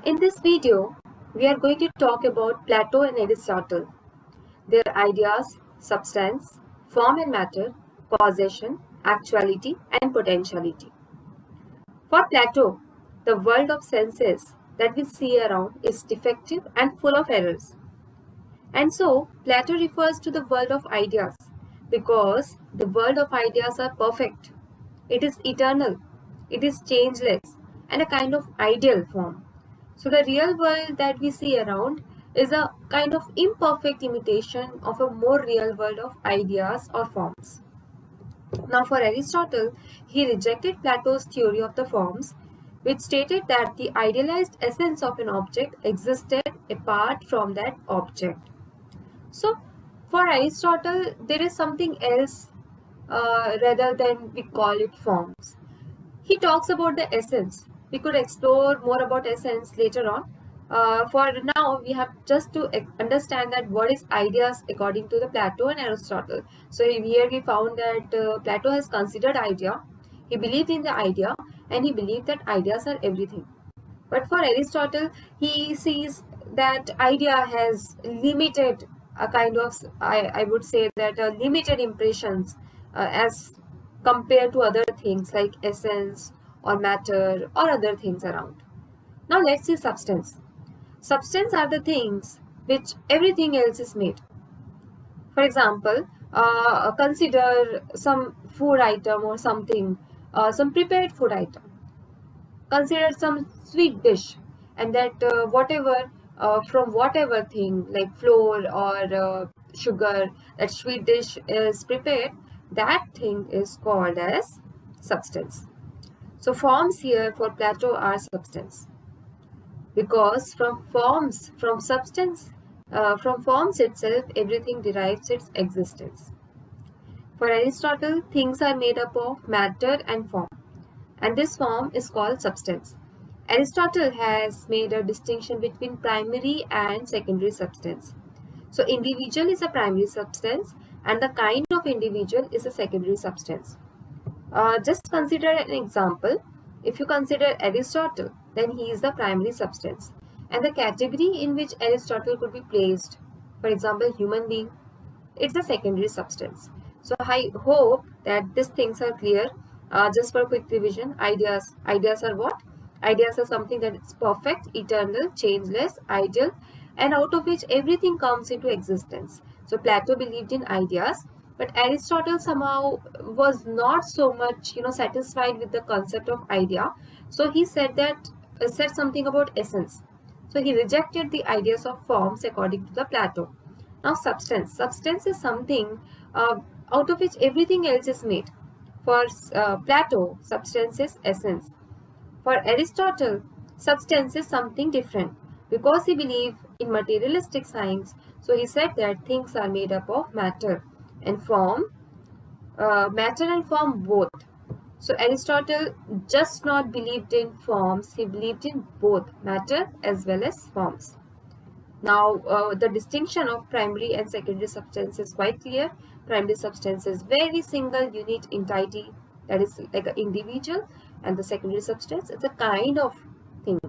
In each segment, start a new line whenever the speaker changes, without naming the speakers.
In this video, we are going to talk about Plato and Aristotle, their ideas, substance, form and matter, causation, actuality, and potentiality. For Plato, the world of senses that we see around is defective and full of errors. And so, Plato refers to the world of ideas because the world of ideas are perfect. It is eternal, it is changeless, and a kind of ideal form. So, the real world that we see around is a kind of imperfect imitation of a more real world of ideas or forms. Now, for Aristotle, he rejected Plato's theory of the forms, which stated that the idealized essence of an object existed apart from that object. So, for Aristotle, there is something else rather than we call it forms. He talks about the essence. We could explore more about essence later on. For now, we have just to understand that what is ideas according to the Plato and Aristotle. So here we found that Plato has considered idea. He believed in the idea and he believed that ideas are everything. But for Aristotle, he sees that idea has limited a kind of, I would say that limited impressions as compared to other things like essence or matter or other things around. Now let's see substance. Substance are the things which everything else is made. For example, consider some food item or something, some prepared food item. Consider some sweet dish, and that whatever from whatever thing like flour or sugar that sweet dish is prepared, that thing is called as substance. So forms here for Plato are substance, because from forms itself everything derives its existence. For Aristotle, things are made up of matter and form, and this form is called substance. Aristotle has made a distinction between primary and secondary substance. So individual is a primary substance and the kind of individual is a secondary substance. Just consider an example. If you consider Aristotle, then he is the primary substance. And the category in which Aristotle could be placed, for example, human being, it's a secondary substance. So I hope that these things are clear. Just for quick revision, ideas are what? Ideas are something that is perfect, eternal, changeless, ideal, and out of which everything comes into existence. So Plato believed in ideas, but Aristotle somehow was not so much satisfied with the concept of idea. So he said something about essence. So he rejected the ideas of forms according to the Plato. Now substance. Substance is something out of which everything else is made. For Plato, substance is essence. For Aristotle, substance is something different because he believed in materialistic science. So he said that things are made up of matter and form, matter and form both. So Aristotle just not believed in forms, he believed in both matter as well as forms. Now, the distinction of primary and secondary substance is quite clear. Primary substance is very single unit entity, that is like an individual, and the secondary substance is a kind of thing,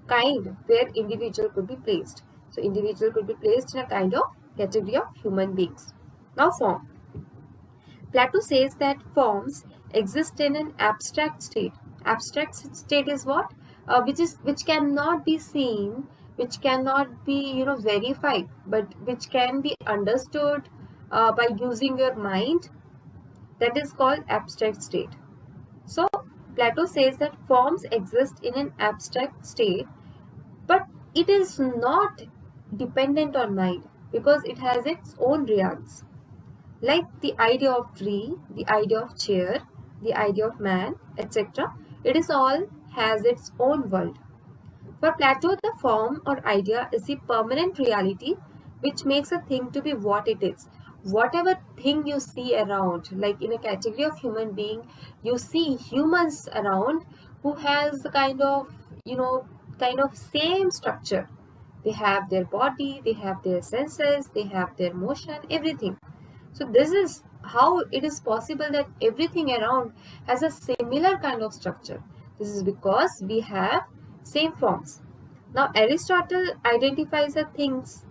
kind where individual could be placed. So individual could be placed in a kind of category of human beings. Now form. Plato says that forms exist in an abstract state. Abstract state is what? Which cannot be seen, which cannot be verified, but which can be understood by using your mind. That is called abstract state. So Plato says that forms exist in an abstract state, but it is not dependent on mind because it has its own realms. Like the idea of tree, the idea of chair, the idea of man, etc. It is all has its own world. For Plato, the form or idea is the permanent reality which makes a thing to be what it is. Whatever thing you see around, like in a category of human being, you see humans around who has the kind of same structure. They have their body, they have their senses, they have their motion, everything. So this is how it is possible that everything around has a similar kind of structure. This is because we have same forms. Now Aristotle identifies a thing's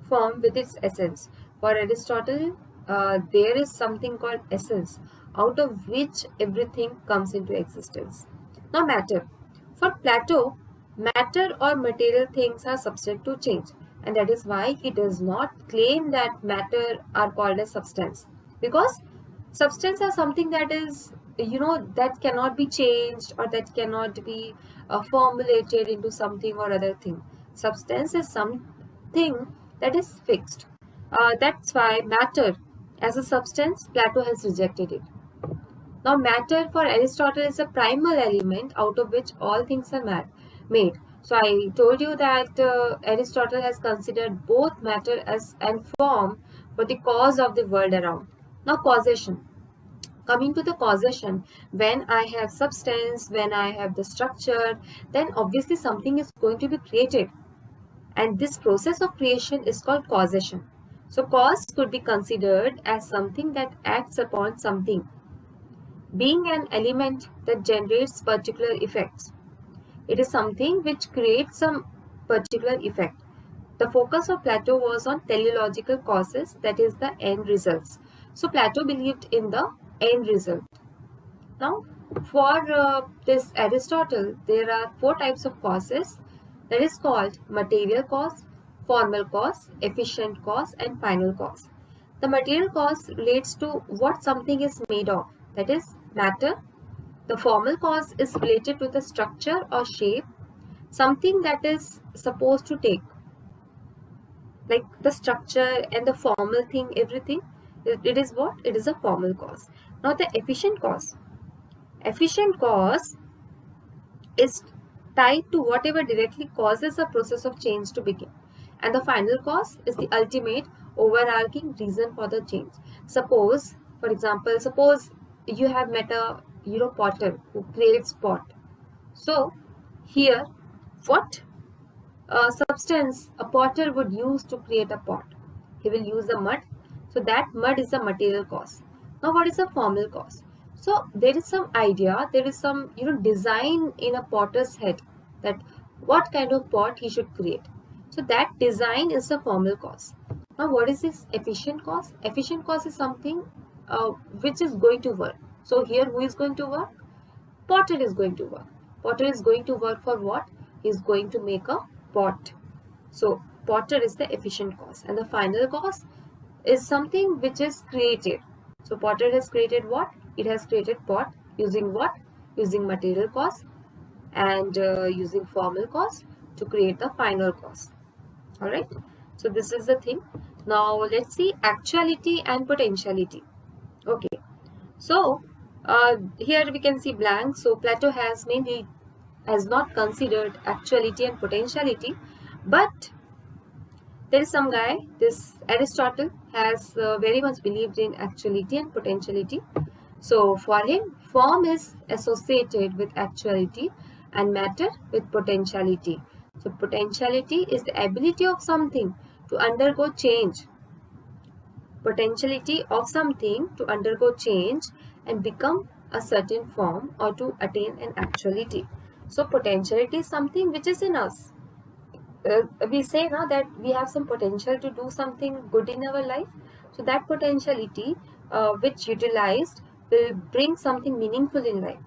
form with its essence. For Aristotle, there is something called essence, out of which everything comes into existence. Now, matter. For Plato, matter or material things are subject to change, and that is why he does not claim that matter are called as substance, because substance are something that is, that cannot be changed or that cannot be formulated into something or other thing. Substance is something that is fixed. That's why matter as a substance, Plato has rejected it. Now, matter for Aristotle is a primal element out of which all things are made. So, I told you that Aristotle has considered both matter as and form for the cause of the world around. Now, causation. Coming to the causation, when I have substance, when I have the structure, then obviously something is going to be created. And this process of creation is called causation. So, cause could be considered as something that acts upon something, being an element that generates particular effects. It is something which creates some particular effect. The focus of Plato was on teleological causes, that is, the end results. So, Plato believed in the end result. Now, for this Aristotle, there are four types of causes, that is called material cause, formal cause, efficient cause, and final cause. The material cause relates to what something is made of, that is matter. The formal cause is related to the structure or shape, something that is supposed to take, like the structure and the formal thing, everything. It is what? It is a formal cause. Now, the efficient cause. Efficient cause is tied to whatever directly causes a process of change to begin. And the final cause is the ultimate overarching reason for the change. Suppose, for example, suppose you have met a potter who creates pot. So here, what substance a potter would use to create a pot? He will use the mud. So that mud is a material cause. Now, what is a formal cause? So there is some idea, there is some design in a potter's head, that what kind of pot he should create. So that design is the formal cause. Now, what is this efficient cause? Efficient cause is something which is going to work. So here, who is going to work? Potter is going to work. Potter is going to work for what? He is going to make a pot. So potter is the efficient cause, and the final cause is something which is created. So potter has created what? It has created pot using what? Using material cause and using formal cause to create the final cause. All right. So this is the thing. Now let's see actuality and potentiality. Okay. So here we can see blank. So Plato has not considered actuality and potentiality, but there is some guy, this Aristotle, has very much believed in actuality and potentiality. So for him, form is associated with actuality and matter with potentiality. So potentiality is the ability of something to undergo change. Potentiality of something to undergo change and become a certain form or to attain an actuality. So potentiality is something which is in us. We say now that we have some potential to do something good in our life. So that potentiality, which utilized, will bring something meaningful in life.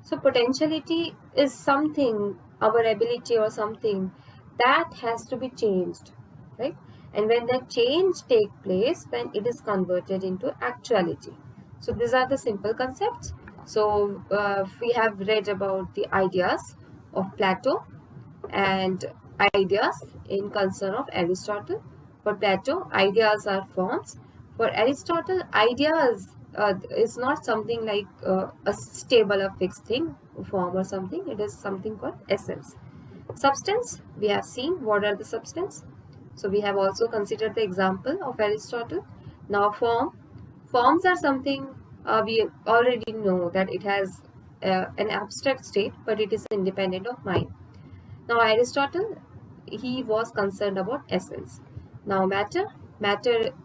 So potentiality is something, our ability or something that has to be changed, right? And when that change take place, then it is converted into actuality. So these are the simple concepts. So we have read about the ideas of Plato and ideas in concern of Aristotle. For Plato, ideas are forms. For Aristotle, ideas is not something like a stable or fixed thing, form or something. It is something called essence. Substance, we have seen what are the substance. So we have also considered the example of Aristotle. Now forms are something we already know that it has an abstract state, but it is independent of mind. Now Aristotle, he was concerned about essence. Now matter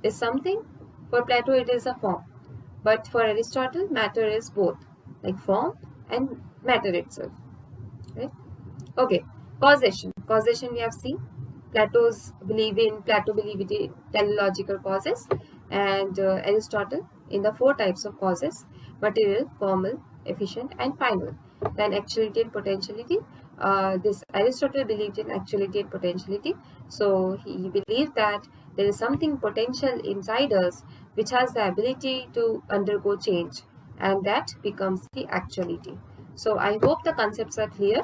is something. For Plato, it is a form. But for Aristotle, matter is both, like form and matter itself. Right? Okay, causation. Causation we have seen. Plato believed in teleological causes, and Aristotle in the four types of causes: material, formal, efficient, and final. Then actuality and potentiality. This Aristotle believed in actuality and potentiality. So he believed that there is something potential inside us which has the ability to undergo change, and that becomes the actuality. So I hope the concepts are clear.